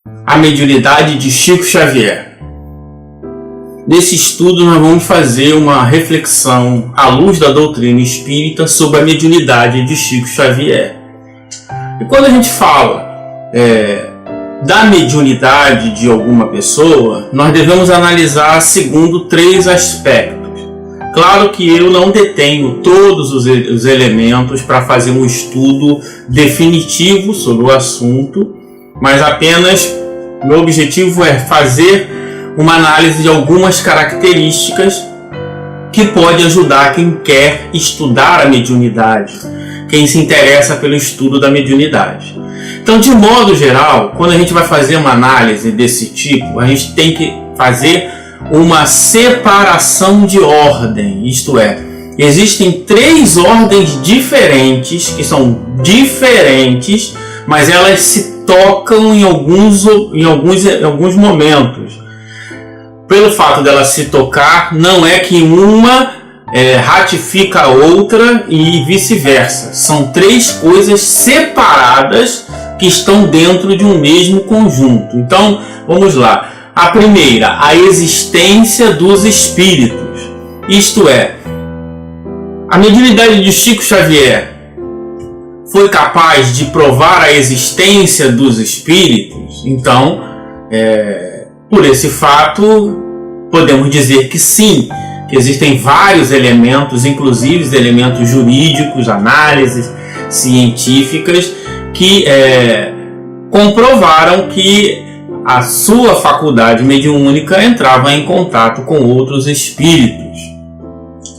A mediunidade de Chico Xavier. Nesse estudo nós vamos fazer uma reflexão à luz da doutrina espírita sobre a mediunidade de Chico Xavier. E quando a gente fala da mediunidade de alguma pessoa, nós devemos analisar segundo 3 aspectos. Claro que eu não detenho todos os elementos para fazer um estudo definitivo sobre o assunto, mas apenas meu objetivo é fazer uma análise de algumas características que pode ajudar quem quer estudar a mediunidade, quem se interessa pelo estudo da mediunidade. Então, de modo geral, quando a gente vai fazer uma análise desse tipo, a gente tem que fazer uma separação de ordem, isto é, existem 3 ordens diferentes, que são diferentes, mas elas se tocam em alguns momentos. Pelo fato dela se tocar, não é que uma ratifica a outra e vice-versa. São 3 coisas separadas que estão dentro de um mesmo conjunto. Então, vamos lá. A primeira, a existência dos espíritos. Isto é, a mediunidade de Chico Xavier foi capaz de provar a existência dos espíritos. Então, por esse fato, podemos dizer que sim, que existem vários elementos, inclusive elementos jurídicos, análises científicas, que comprovaram que a sua faculdade mediúnica entrava em contato com outros espíritos.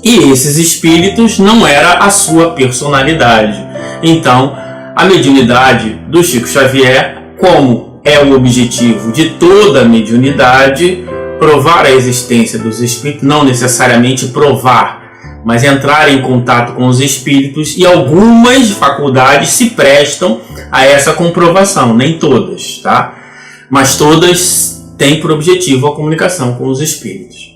E esses espíritos não era a sua personalidade. Então, a mediunidade do Chico Xavier, como é o objetivo de toda a mediunidade, provar a existência dos espíritos, não necessariamente provar, mas entrar em contato com os espíritos, e algumas faculdades se prestam a essa comprovação, nem todas, tá? Mas todas têm por objetivo a comunicação com os espíritos.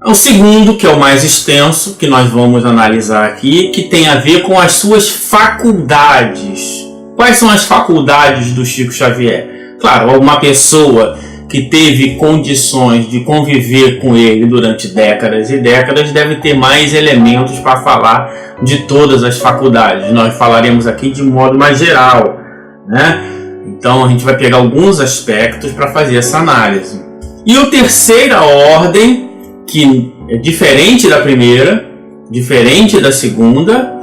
O segundo, que é o mais extenso, que nós vamos analisar aqui, que tem a ver com as suas faculdades. Quais são as faculdades do Chico Xavier? Claro, uma pessoa que teve condições de conviver com ele durante décadas e décadas deve ter mais elementos para falar de todas as faculdades. Nós falaremos aqui de modo mais geral, né? Então a gente vai pegar alguns aspectos para fazer essa análise. E a terceira ordem, que é diferente da primeira, diferente da segunda,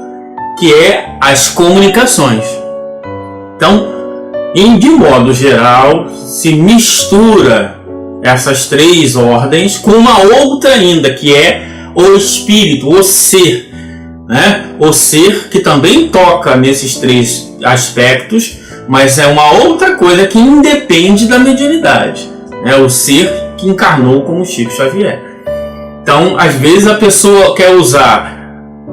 que é as comunicações. Então, de modo geral, se mistura essas 3 ordens com uma outra ainda, que é o espírito, o ser, né? O ser que também toca nesses 3 aspectos, mas é uma outra coisa que independe da mediunidade. É o ser que encarnou como Chico Xavier. Então, às vezes a pessoa quer usar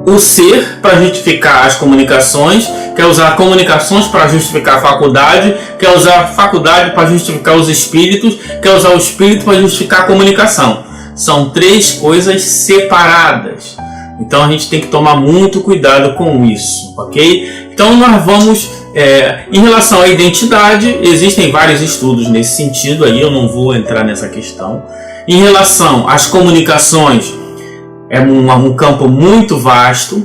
o ser para justificar as comunicações, quer usar comunicações para justificar a faculdade, quer usar a faculdade para justificar os espíritos, quer usar o espírito para justificar a comunicação. São 3 coisas separadas. Então a gente tem que tomar muito cuidado com isso, ok? Então nós vamos, em relação à identidade, existem vários estudos nesse sentido, aí eu não vou entrar nessa questão. Em relação às comunicações, é um campo muito vasto,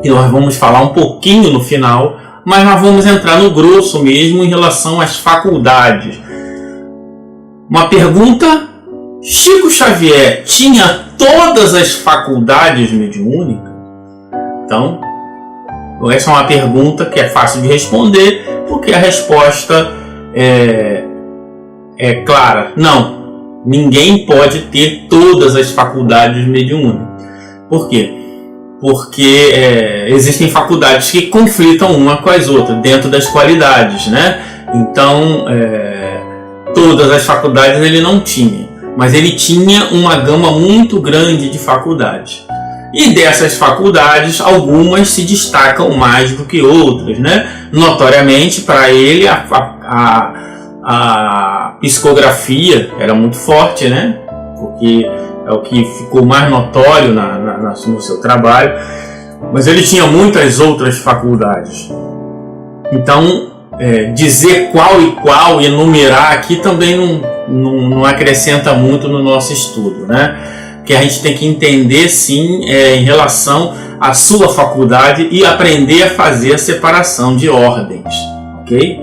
e nós vamos falar um pouquinho no final, mas nós vamos entrar no grosso mesmo em relação às faculdades. Uma pergunta: Chico Xavier tinha todas as faculdades mediúnicas? Então, essa é uma pergunta que é fácil de responder, porque a resposta é clara: não. Ninguém pode ter todas as faculdades mediúnicas. Por quê? Porque existem faculdades que conflitam uma com as outras, dentro das qualidades, né? Então, todas as faculdades ele não tinha, mas ele tinha uma gama muito grande de faculdades. E dessas faculdades, algumas se destacam mais do que outras, né? Notoriamente, para ele, a psicografia era muito forte, né? Porque é o que ficou mais notório no seu trabalho, mas ele tinha muitas outras faculdades. Então, dizer qual e qual, enumerar aqui também não acrescenta muito no nosso estudo, né? Que a gente tem que entender sim em relação à sua faculdade e aprender a fazer a separação de ordens, ok?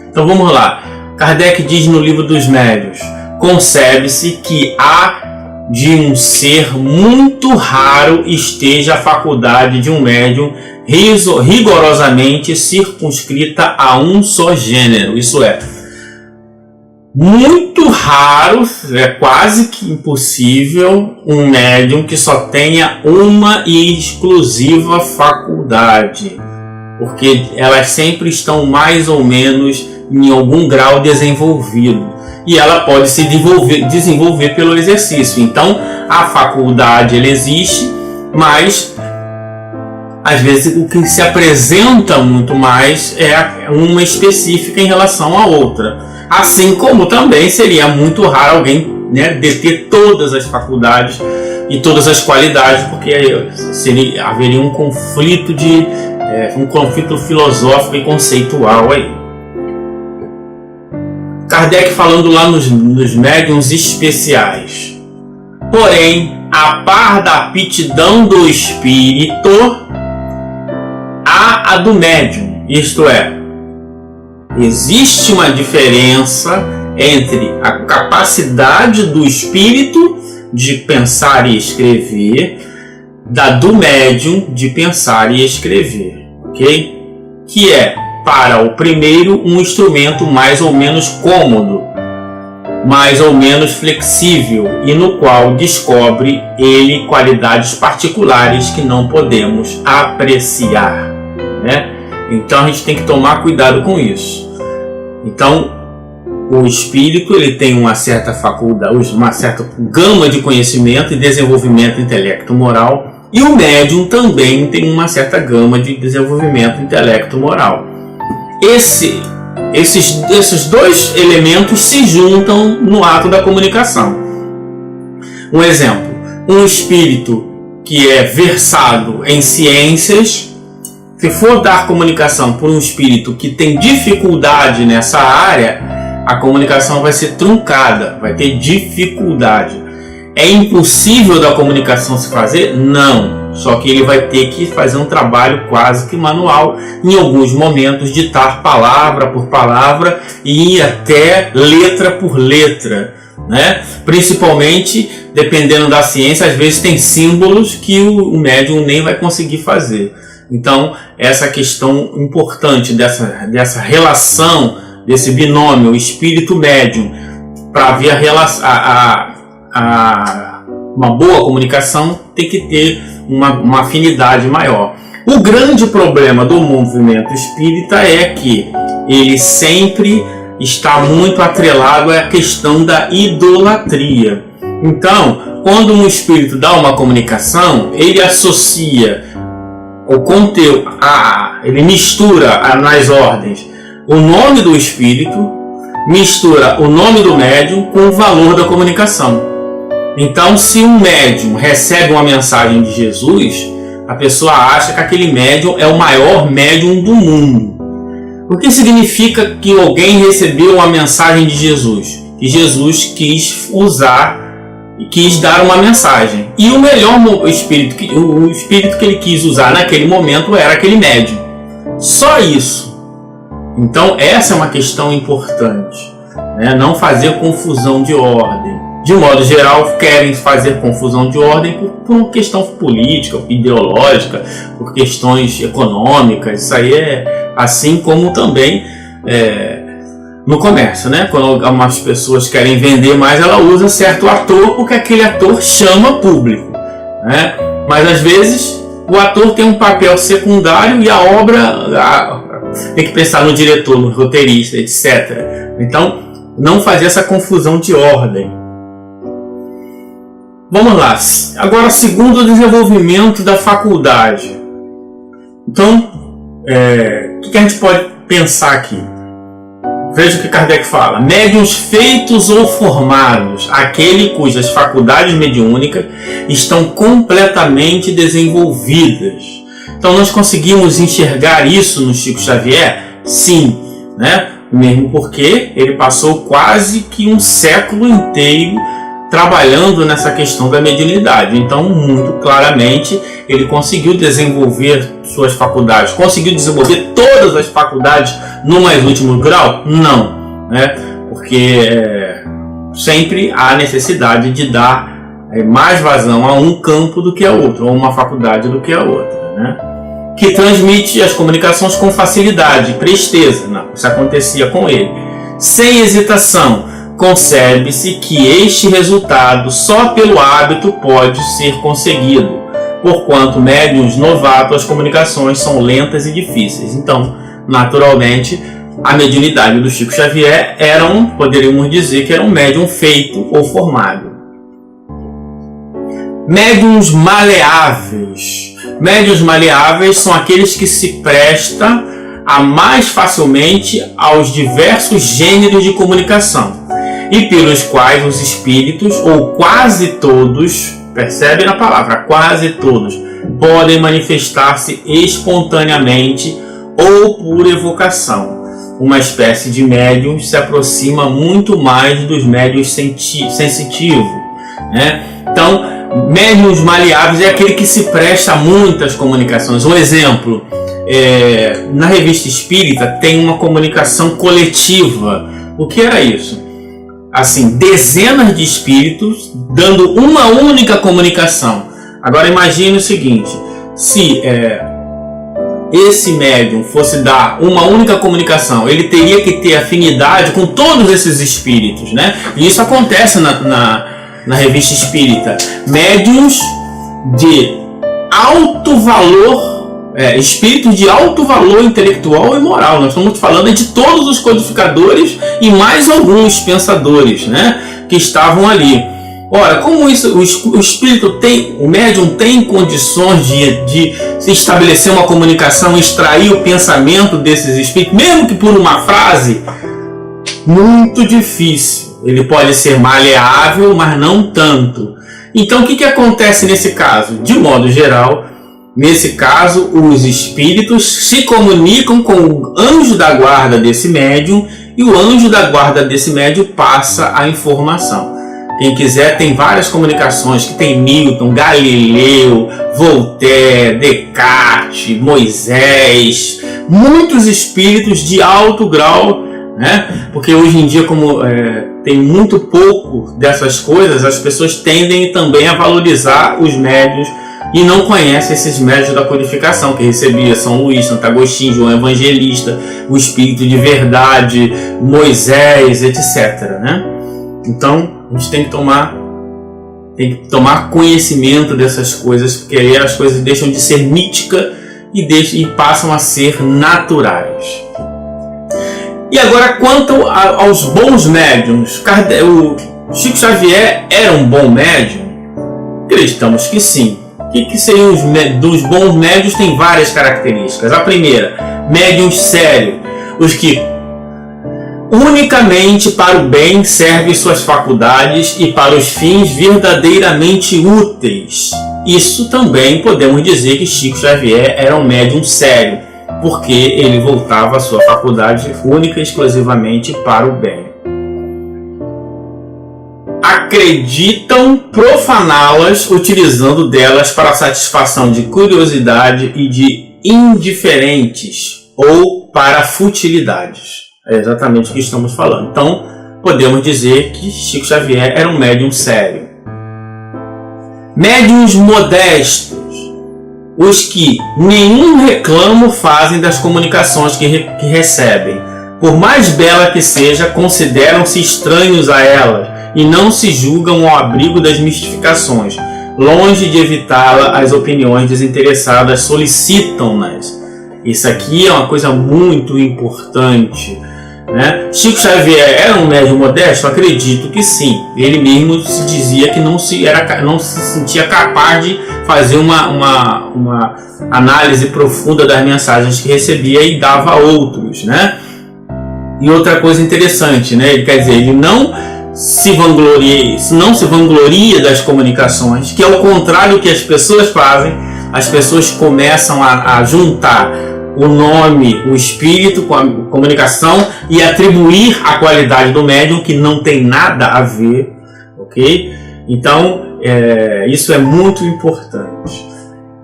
Então vamos lá. Kardec diz no Livro dos Médiuns: concebe-se que há de um ser muito raro esteja a faculdade de um médium rigorosamente circunscrita a um só gênero, isso é, muito raro, é quase que impossível um médium que só tenha uma e exclusiva faculdade, porque elas sempre estão mais ou menos em algum grau desenvolvido e ela pode se desenvolver pelo exercício. Então a faculdade ela existe, mas às vezes o que se apresenta muito mais é uma específica em relação à outra. Assim como também seria muito raro alguém, né, deter todas as faculdades e todas as qualidades, porque haveria um conflito um conflito filosófico e conceitual aí. Kardec falando lá nos médiuns especiais: porém, a par da aptidão do espírito, há a do médium, isto é, existe uma diferença entre a capacidade do espírito de pensar e escrever da do médium de pensar e escrever, ok? Que é, para o primeiro, um instrumento mais ou menos cômodo, mais ou menos flexível e no qual descobre ele qualidades particulares que não podemos apreciar, né? Então a gente tem que tomar cuidado com isso. Então o espírito ele tem uma certa faculdade, uma certa gama de conhecimento e desenvolvimento intelecto-moral, e o médium também tem uma certa gama de desenvolvimento intelecto-moral. Esses dois elementos se juntam no ato da comunicação. Um exemplo: um espírito que é versado em ciências, se for dar comunicação por um espírito que tem dificuldade nessa área, a comunicação vai ser truncada, vai ter dificuldade. É impossível da comunicação se fazer? Não. Só que ele vai ter que fazer um trabalho quase que manual, em alguns momentos ditar palavra por palavra e ir até letra por letra, né? Principalmente, dependendo da ciência, às vezes tem símbolos que o médium nem vai conseguir fazer. Então, essa questão importante dessa relação, desse binômio espírito-médium, para haver uma boa comunicação, tem que ter uma afinidade maior. O grande problema do movimento espírita é que ele sempre está muito atrelado à questão da idolatria. Então, quando um espírito dá uma comunicação, ele associa o conteúdo, ele mistura nas ordens o nome do espírito, mistura o nome do médium com o valor da comunicação. Então, se um médium recebe uma mensagem de Jesus, a pessoa acha que aquele médium é o maior médium do mundo. O que significa que alguém recebeu uma mensagem de Jesus? Que Jesus quis usar e quis dar uma mensagem. E o melhor espírito, o espírito que ele quis usar naquele momento era aquele médium. Só isso. Então, essa é uma questão importante, né? Não fazer confusão de ordem. De modo geral, querem fazer confusão de ordem por uma questão política, ideológica, por questões econômicas. Isso aí é assim como também no comércio, né? Quando algumas pessoas querem vender mais, ela usa certo ator porque aquele ator chama público, né? Mas às vezes o ator tem um papel secundário e a obra tem que pensar no diretor, no roteirista, etc. Então, não fazer essa confusão de ordem. Vamos lá. Agora, segundo o desenvolvimento da faculdade. Então, o que a gente pode pensar aqui? Veja o que Kardec fala. Médiuns feitos ou formados, aquele cujas faculdades mediúnicas estão completamente desenvolvidas. Então, nós conseguimos enxergar isso no Chico Xavier? Sim. né? Mesmo porque ele passou quase que um século inteiro trabalhando nessa questão da mediunidade. Então, muito claramente, ele conseguiu desenvolver suas faculdades. Conseguiu desenvolver todas as faculdades no mais último grau? Não, né? Porque sempre há necessidade de dar mais vazão a um campo do que a outro, ou uma faculdade do que a outra, né? Que transmite as comunicações com facilidade, presteza. Não, isso acontecia com ele. Sem hesitação, concebe-se que este resultado só pelo hábito pode ser conseguido, porquanto médiuns novatos as comunicações são lentas e difíceis. Então, naturalmente, a mediunidade do Chico Xavier poderíamos dizer que era um médium feito ou formado. Médiuns maleáveis. Médiuns maleáveis são aqueles que se prestam a mais facilmente aos diversos gêneros de comunicação, e pelos quais os espíritos, ou quase todos, percebem a palavra, quase todos, podem manifestar-se espontaneamente ou por evocação. Uma espécie de médium se aproxima muito mais dos médiuns sensitivos, né? Então, médiuns maleáveis é aquele que se presta a muitas comunicações. Um exemplo, na Revista Espírita tem uma comunicação coletiva. O que era isso? Assim, dezenas de espíritos dando uma única comunicação. Agora imagine o seguinte: se esse médium fosse dar uma única comunicação, ele teria que ter afinidade com todos esses espíritos, né? E isso acontece na Revista Espírita. Médiuns de alto valor, espíritos de alto valor intelectual e moral. Nós estamos falando de todos os codificadores e mais alguns pensadores, né, que estavam ali. Ora, como isso, o espírito o médium tem condições de se estabelecer uma comunicação, extrair o pensamento desses espíritos, mesmo que por uma frase? Muito difícil. Ele pode ser maleável, mas não tanto. Então, o que acontece nesse caso? De modo geral, nesse caso, os espíritos se comunicam com o anjo da guarda desse médium, e o anjo da guarda desse médium passa a informação. Quem quiser, tem várias comunicações, que tem Newton, Galileu, Voltaire, Descartes, Moisés, muitos espíritos de alto grau, né? Porque hoje em dia, como tem muito pouco dessas coisas, as pessoas tendem também a valorizar os médiuns e não conhecem esses médiuns da codificação, que recebia São Luís, Santo Agostinho, João Evangelista, o Espírito de Verdade, Moisés, etc., né? Então, a gente tem que tomar conhecimento dessas coisas, porque aí as coisas deixam de ser místicas e passam a ser naturais. E agora, quanto aos bons médiuns, o Chico Xavier era um bom médium? Acreditamos que sim. O que seriam dos bons médiuns? Tem várias características. A primeira, médiuns sérios, os que unicamente para o bem servem suas faculdades e para os fins verdadeiramente úteis. Isso também podemos dizer que Chico Xavier era um médium sério, porque ele voltava a sua faculdade única e exclusivamente para o bem. Acreditam profaná-las utilizando delas para a satisfação de curiosidade e de indiferentes, ou para futilidades. É exatamente o que estamos falando. Então, podemos dizer que Chico Xavier era um médium sério. Médiuns modestos, os que nenhum reclamo fazem das comunicações que recebem. Por mais bela que seja, consideram-se estranhos a elas e não se julgam ao abrigo das mistificações. Longe de evitá-la, as opiniões desinteressadas solicitam-nas. Isso aqui é uma coisa muito importante, né? Chico Xavier era um médium modesto? Acredito que sim. Ele mesmo se dizia que não se sentia capaz de fazer uma análise profunda das mensagens que recebia e dava a outros, né? E outra coisa interessante, né? Ele quer dizer, ele não se vangloria das comunicações, que é o contrário do que as pessoas fazem. As pessoas começam a juntar o nome, o espírito com a comunicação e atribuir a qualidade do médium que não tem nada a ver, ok? Então, isso é muito importante.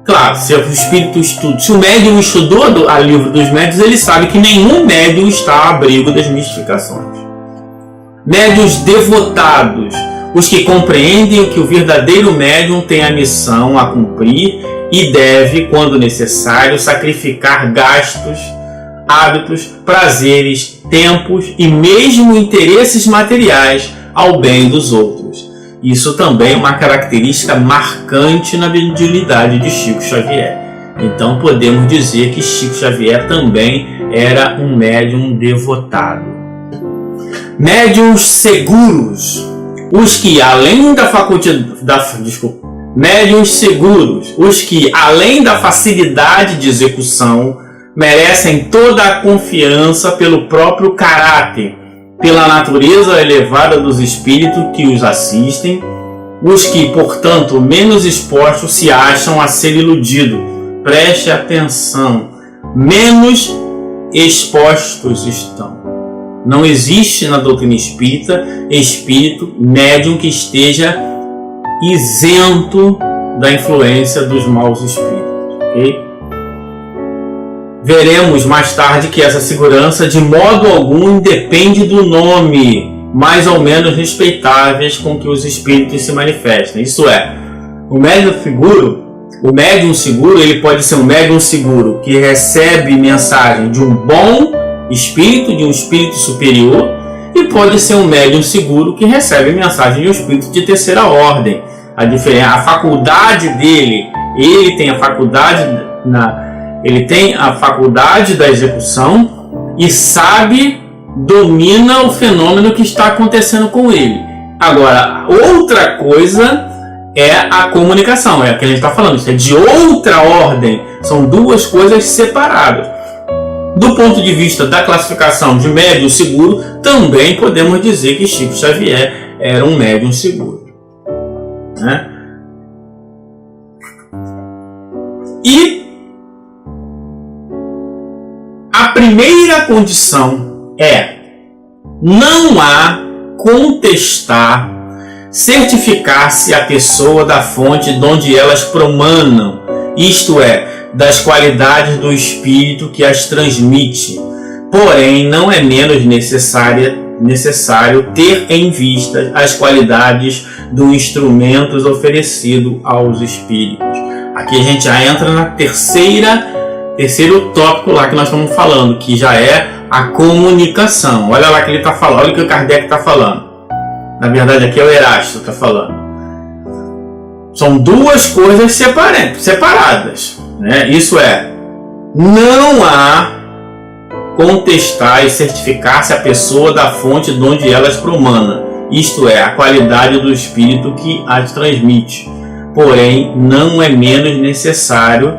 Claro, se o espírito estuda, se o médium estudou o livro dos médiuns, ele sabe que nenhum médium está ao abrigo das mistificações. Médiuns devotados, os que compreendem que o verdadeiro médium tem a missão a cumprir e deve, quando necessário, sacrificar gastos, hábitos, prazeres, tempos e mesmo interesses materiais ao bem dos outros. Isso também é uma característica marcante na mediunidade de Chico Xavier. Então podemos dizer que Chico Xavier também era um médium devotado. Médiuns seguros, os que além da médiuns seguros, os que além da facilidade de execução merecem toda a confiança pelo próprio caráter, pela natureza elevada dos espíritos que os assistem, os que, portanto, menos expostos se acham a ser iludidos. Preste atenção, menos expostos estão. Não existe na doutrina espírita espírito médium que esteja isento da influência dos maus espíritos, ok? Veremos mais tarde que essa segurança de modo algum independe do nome, mais ou menos respeitáveis com que os espíritos se manifestam. Isso é, o médium seguro, ele pode ser um médium seguro que recebe mensagem de um bom espírito, de um espírito superior, e pode ser um médium seguro que recebe mensagem de um espírito de terceira ordem. A faculdade dele, ele tem a faculdade da execução e domina o fenômeno que está acontecendo com ele. Agora, outra coisa é a comunicação, é o que a gente está falando, isso é de outra ordem, são duas coisas separadas. Do ponto de vista da classificação de médium seguro, também podemos dizer que Chico Xavier era um médium seguro, né? E a primeira condição é: não há contestar, certificar-se a pessoa da fonte de onde elas promanam, isto é, das qualidades do espírito que as transmite. Porém, não é menos necessário ter em vista as qualidades do instrumento oferecido aos espíritos. Aqui a gente já entra na terceiro tópico lá que nós estamos falando, que já é a comunicação. Olha lá que ele está falando, olha o que o Kardec está falando. Na verdade aqui é o Erasto que está falando. São duas coisas separadas, né? Isso é, não há contestar e certificar-se a pessoa da fonte de onde elas promanam, isto é, a qualidade do espírito que as transmite. Porém, não é menos necessário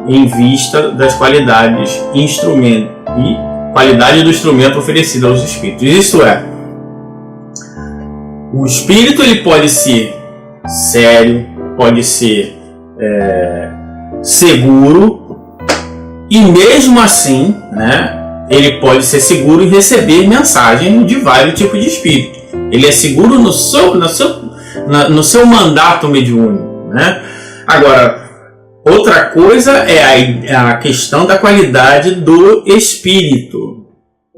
em vista das qualidades qualidade do instrumento oferecido aos espíritos. Isso é, o espírito ele pode ser sério, pode ser seguro, e mesmo assim, né, ele pode ser seguro e receber mensagem de vários tipos de espírito. Ele é seguro no seu mandato mediúnico, né? Agora, outra coisa é a questão da qualidade do espírito.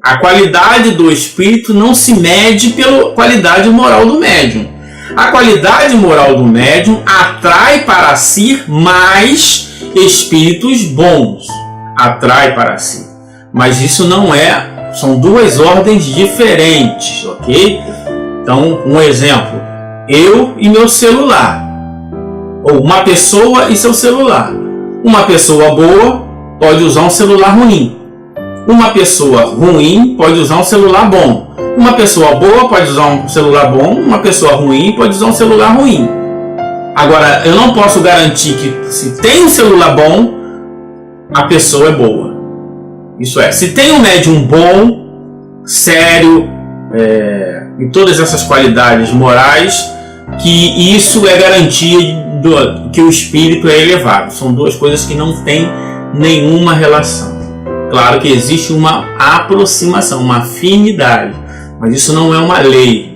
A qualidade do espírito não se mede pela qualidade moral do médium. A qualidade moral do médium atrai para si mais espíritos bons. Atrai para si. Mas isso não é... São duas ordens diferentes, ok? Então, um exemplo. Eu e meu celular. Ou uma pessoa e seu celular. Uma pessoa boa pode usar um celular ruim. Uma pessoa ruim pode usar um celular bom. Uma pessoa boa pode usar um celular bom. Uma pessoa ruim pode usar um celular ruim. Agora, eu não posso garantir que se tem um celular bom, a pessoa é boa. Isso é, se tem um médium bom, sério, e todas essas qualidades morais, que isso é garantia que o espírito é elevado. São duas coisas que não têm nenhuma relação. Claro que existe uma aproximação, uma afinidade, mas isso não é uma lei.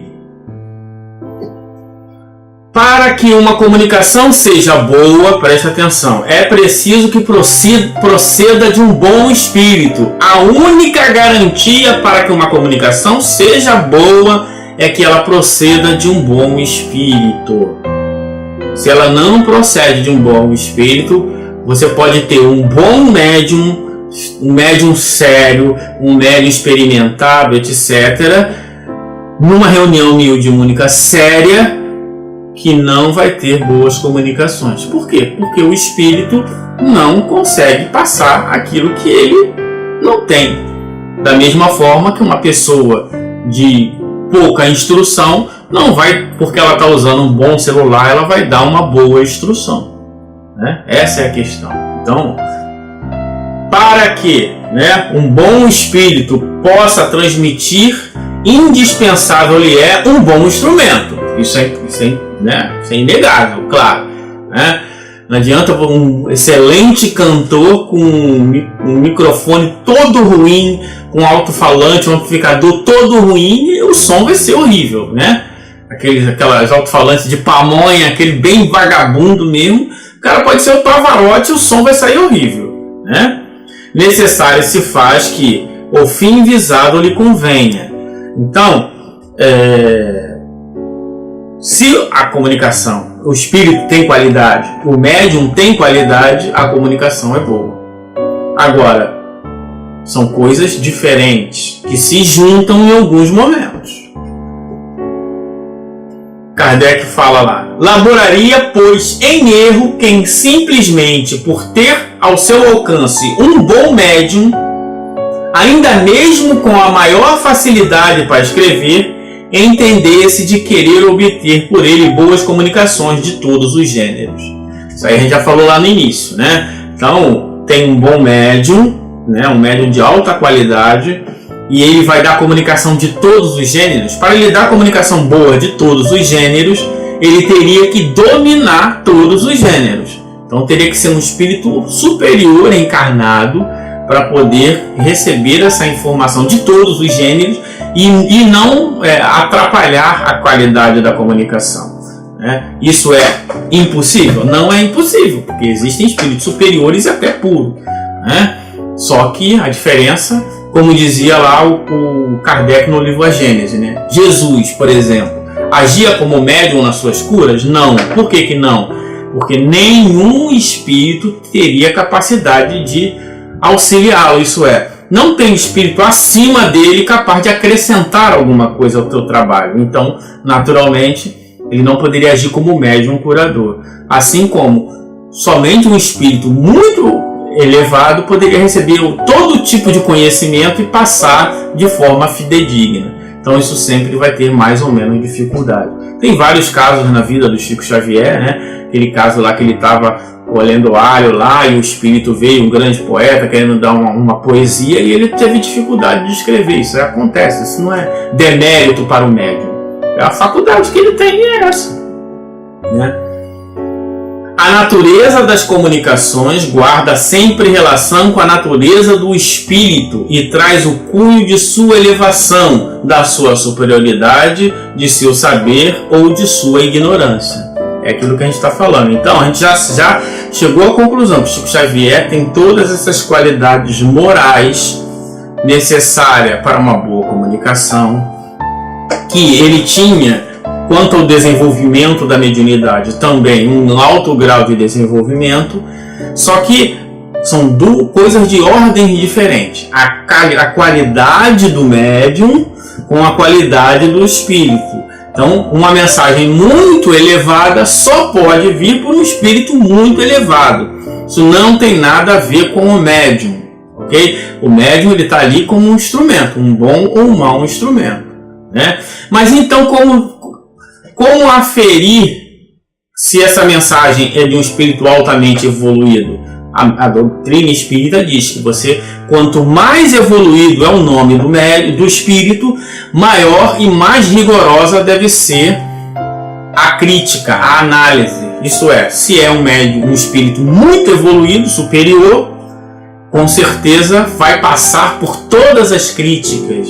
Para que uma comunicação seja boa, preste atenção, é preciso que proceda de um bom espírito. A única garantia para que uma comunicação seja boa é que ela proceda de um bom espírito. Se ela não procede de um bom espírito, você pode ter um bom médium, um médium sério, um médium experimentado, etc., numa reunião mediúnica séria, que não vai ter boas comunicações. Por quê? Porque o espírito não consegue passar aquilo que ele não tem. Da mesma forma que uma pessoa de pouca instrução não vai, porque ela está usando um bom celular, ela vai dar uma boa instrução, né? Essa é a questão. Então, para que, né, um bom espírito possa transmitir, indispensável lhe é um bom instrumento. Isso é inegável, claro, né? Não adianta um excelente cantor com um microfone todo ruim, com alto-falante, um amplificador todo ruim, e o som vai ser horrível, né? Aquelas alto-falantes de pamonha, aquele bem vagabundo mesmo, o cara pode ser o Pavarotti e o som vai sair horrível, né? Necessário se faz que o fim visado lhe convenha. Então, se a comunicação, o espírito tem qualidade, o médium tem qualidade, a comunicação é boa. Agora, são coisas diferentes que se juntam em alguns momentos. Kardec fala lá: laboraria, pois, em erro quem simplesmente por ter ao seu alcance um bom médium, ainda mesmo com a maior facilidade para escrever, entendesse de querer obter por ele boas comunicações de todos os gêneros. Isso aí a gente já falou lá no início, né? Então, tem um bom médium, né? Um médium de alta qualidade, e ele vai dar comunicação de todos os gêneros. Para ele dar comunicação boa de todos os gêneros, ele teria que dominar todos os gêneros. Então, teria que ser um espírito superior encarnado para poder receber essa informação de todos os gêneros e não atrapalhar a qualidade da comunicação, né? Isso é impossível? Não é impossível, porque existem espíritos superiores e até puros, né? Só que a diferença, como dizia lá o Kardec no livro A Gênese, né? Jesus, por exemplo, agia como médium nas suas curas? Não. Por que não? Porque nenhum espírito teria capacidade de auxiliá-lo, isso é, não tem espírito acima dele capaz de acrescentar alguma coisa ao teu trabalho. Então, naturalmente, ele não poderia agir como médium curador. Assim como somente um espírito muito elevado poderia receber todo tipo de conhecimento e passar de forma fidedigna. Então, isso sempre vai ter mais ou menos dificuldade. Tem vários casos na vida do Chico Xavier, né? Aquele caso lá que ele estava colhendo alho lá e o espírito veio, um grande poeta, querendo dar uma poesia, e ele teve dificuldade de escrever. Isso acontece, isso não é demérito para o médium. A faculdade que ele tem é essa, né? A natureza das comunicações guarda sempre relação com a natureza do espírito e traz o cunho de sua elevação, da sua superioridade, de seu saber ou de sua ignorância. É aquilo que a gente está falando. Então, a gente já chegou à conclusão que Chico Xavier tem todas essas qualidades morais necessárias para uma boa comunicação, que ele tinha, quanto ao desenvolvimento da mediunidade, também um alto grau de desenvolvimento, só que são duas coisas de ordem diferentes. A qualidade do médium com a qualidade do espírito. Então, uma mensagem muito elevada só pode vir por um espírito muito elevado. Isso não tem nada a ver com o médium, ok? O médium está ali como um instrumento, um bom ou um mau instrumento, né? Mas então, como aferir se essa mensagem é de um espírito altamente evoluído? A doutrina espírita diz que quanto mais evoluído é o nome do espírito, maior e mais rigorosa deve ser a crítica, a análise. Isso é, se é um espírito muito evoluído, superior, com certeza vai passar por todas as críticas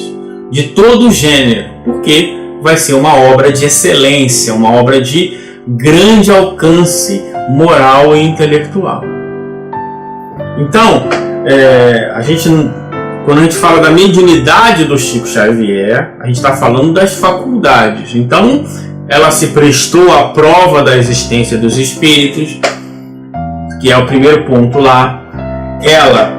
de todo o gênero, porque vai ser uma obra de excelência, uma obra de grande alcance moral e intelectual. Então, quando a gente fala da mediunidade do Chico Xavier, a gente está falando das faculdades. Então, ela se prestou à prova da existência dos espíritos, que é o primeiro ponto lá. Ela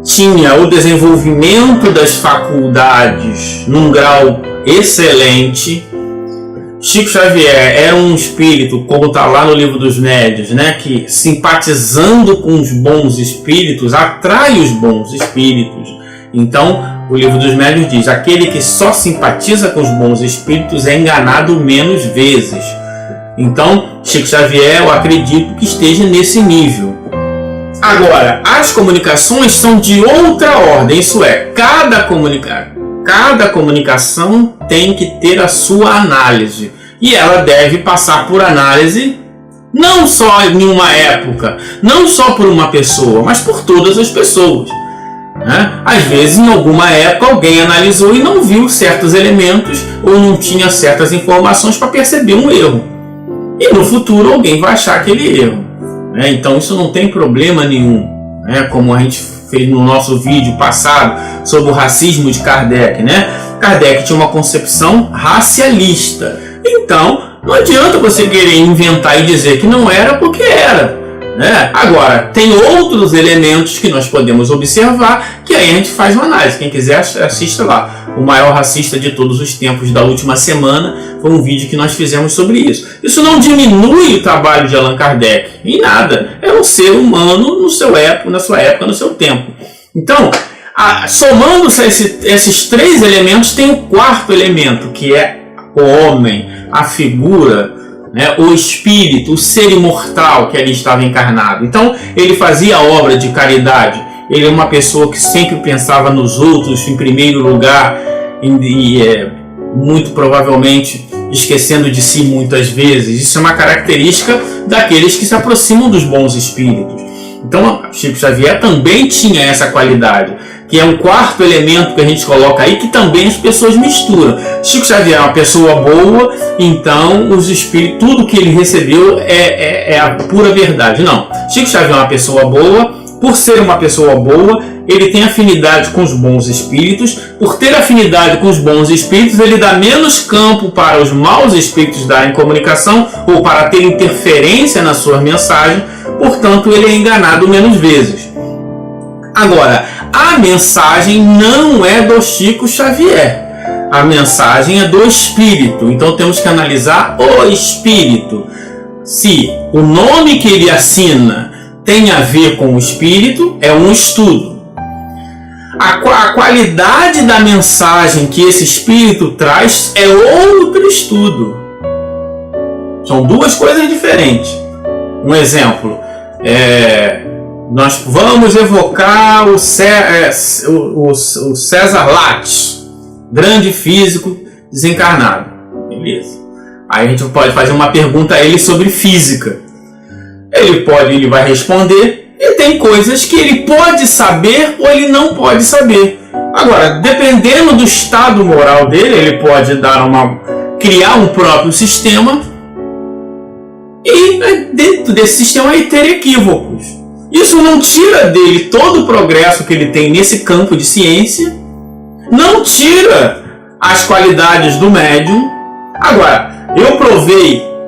tinha o desenvolvimento das faculdades num grau excelente. Chico Xavier era um espírito, como está lá no Livro dos Médiuns, né, que simpatizando com os bons espíritos, atrai os bons espíritos. Então, o Livro dos Médiuns diz: aquele que só simpatiza com os bons espíritos é enganado menos vezes. Então, Chico Xavier, eu acredito que esteja nesse nível. Agora, as comunicações são de outra ordem, isso é, cada comunicação tem que ter a sua análise, e ela deve passar por análise não só em uma época, não só por uma pessoa, mas por todas as pessoas, né? Às vezes, em alguma época, alguém analisou e não viu certos elementos ou não tinha certas informações para perceber um erro, e no futuro alguém vai achar aquele erro, né? Então isso não tem problema nenhum, né? Como a gente fez no nosso vídeo passado sobre o racismo de Kardec, né? Kardec tinha uma concepção racialista. Então, não adianta você querer inventar e dizer que não era porque era, né? Agora, tem outros elementos que nós podemos observar que aí a gente faz uma análise. Quem quiser, assista lá. O maior racista de todos os tempos da última semana foi um vídeo que nós fizemos sobre isso. Isso não diminui o trabalho de Allan Kardec em nada. É um ser humano na sua época, no seu tempo. Então, somando-se esses três elementos, tem o quarto elemento, que é o homem, a figura, né, o espírito, o ser imortal que ali estava encarnado. Então, ele fazia obra de caridade. Ele é uma pessoa que sempre pensava nos outros em primeiro lugar e muito provavelmente esquecendo de si muitas vezes. Isso é uma característica daqueles que se aproximam dos bons espíritos. Então, Chico Xavier também tinha essa qualidade, que é um quarto elemento que a gente coloca aí, que também as pessoas misturam. Chico Xavier é uma pessoa boa, então os espíritos, tudo que ele recebeu é a pura verdade. Não, Chico Xavier é uma pessoa boa. Por ser uma pessoa boa, ele tem afinidade com os bons espíritos. Por ter afinidade com os bons espíritos, ele dá menos campo para os maus espíritos darem comunicação ou para ter interferência nas suas mensagens. Portanto, ele é enganado menos vezes. Agora, a mensagem não é do Chico Xavier. A mensagem é do espírito. Então, temos que analisar o espírito. Se o nome que ele assina tem a ver com o espírito, é um estudo. A qualidade da mensagem que esse espírito traz é outro estudo. São duas coisas diferentes. Um exemplo, nós vamos evocar o César Lattes, grande físico desencarnado. Beleza. Aí a gente pode fazer uma pergunta a ele sobre física. Ele vai responder, e tem coisas que ele pode saber ou ele não pode saber. Agora, dependendo do estado moral dele, ele pode criar um próprio sistema e dentro desse sistema ele ter equívocos. Isso não tira dele todo o progresso que ele tem nesse campo de ciência, não tira as qualidades do médium. Agora,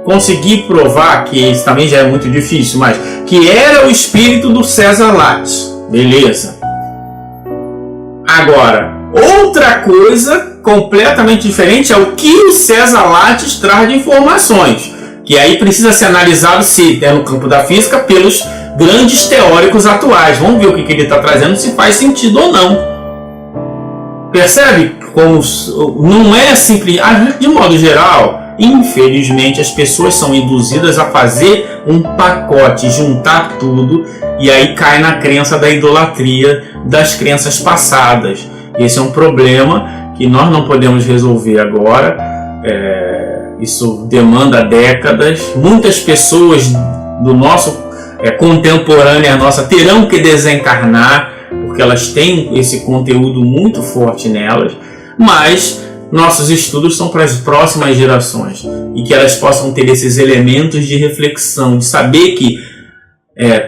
consegui provar, que isso também já é muito difícil, mas que era o espírito do César Lattes. Beleza. Agora, outra coisa completamente diferente é o que o César Lattes traz de informações, que aí precisa ser analisado, se é no campo da física, pelos grandes teóricos atuais. Vamos ver o que ele está trazendo, se faz sentido ou não. Percebe como não é simples, de modo geral. Infelizmente, as pessoas são induzidas a fazer um pacote, juntar tudo, e aí cai na crença da idolatria das crenças passadas. Esse é um problema que nós não podemos resolver agora. Isso demanda décadas. Muitas pessoas do nosso contemporâneas nossas terão que desencarnar, porque elas têm esse conteúdo muito forte nelas, mas nossos estudos são para as próximas gerações e que elas possam ter esses elementos de reflexão, de saber que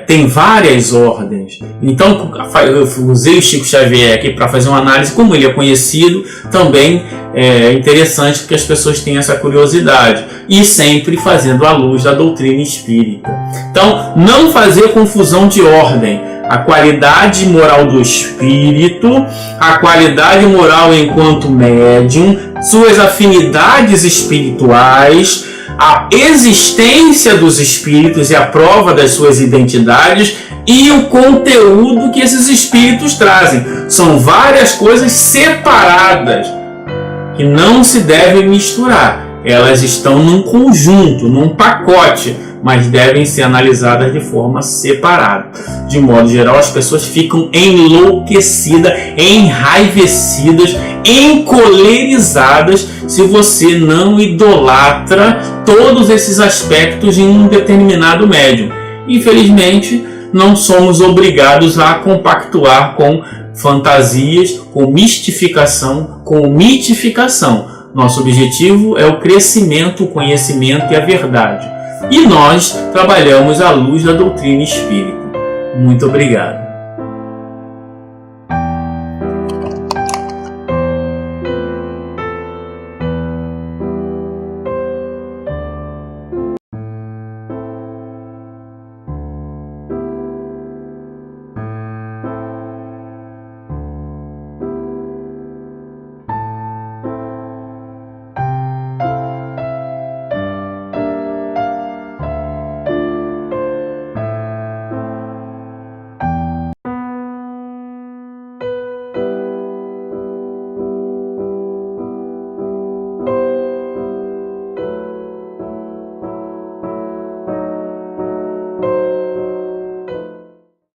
tem várias ordens. Então eu usei o Chico Xavier aqui para fazer uma análise, como ele é conhecido, também é interessante que as pessoas tenham essa curiosidade, e sempre fazendo à luz da doutrina espírita. Então, não fazer confusão de ordem. A qualidade moral do espírito, a qualidade moral enquanto médium, suas afinidades espirituais, a existência dos espíritos e a prova das suas identidades e o conteúdo que esses espíritos trazem. São várias coisas separadas que não se devem misturar. Elas estão num conjunto, num pacote, mas devem ser analisadas de forma separada. De modo geral, as pessoas ficam enlouquecidas, enraivecidas, encolerizadas se você não idolatra todos esses aspectos em um determinado médium. Infelizmente, não somos obrigados a compactuar com fantasias, com mistificação, com mitificação. Nosso objetivo é o crescimento, o conhecimento e a verdade. E nós trabalhamos à luz da doutrina espírita. Muito obrigado.